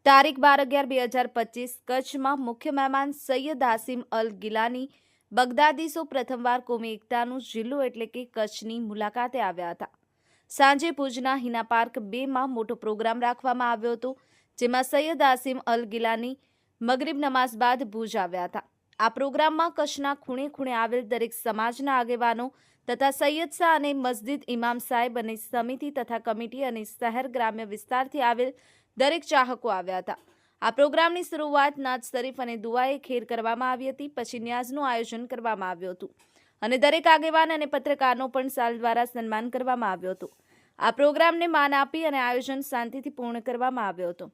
તારીખ 12/11/2025 કચ્છમાં મુખ્ય મહેમાન સૈયદ હાસિમ અલ ગિલાની બગદાદીસો પ્રથમવાર કોમી એકતાનું જિલ્લો એટલે કે કચ્છની મુલાકાતે આવ્યા હતા. સાંજે ભુજના હિના પાર્ક 2માં મોટો પ્રોગ્રામ રાખવામાં આવ્યો હતો, જેમાં સૈયદ હાસિમ અલ ગિલાની મગરિબ નમાઝ બાદ ભુજ આવ્યા હતા. આ પ્રોગ્રામમાં કચ્છના ખૂણે ખૂણે આવેલ દરેક સમાજના આગેવાનો તથા સૈયદ શાહ અને મસ્જિદ ઇમામ સાહેબ અને સમિતિ તથા કમિટી અને શહેર ગ્રામ્ય વિસ્તારથી આવેલ દરેક ચાહકો આવ્યા હતા. આ પ્રોગ્રામની શરૂઆત નાત શરીફ અને દુઆએ ખેર કરવામાં આવી હતી. પછી ન્યાઝનું આયોજન કરવામાં આવ્યું હતું અને દરેક આગેવાન અને પત્રકારનો પણ સાલ દ્વારા સન્માન કરવામાં આવ્યો હતો. આ પ્રોગ્રામને માન આપી અને આયોજન શાંતિથી પૂર્ણ કરવામાં આવ્યો હતો.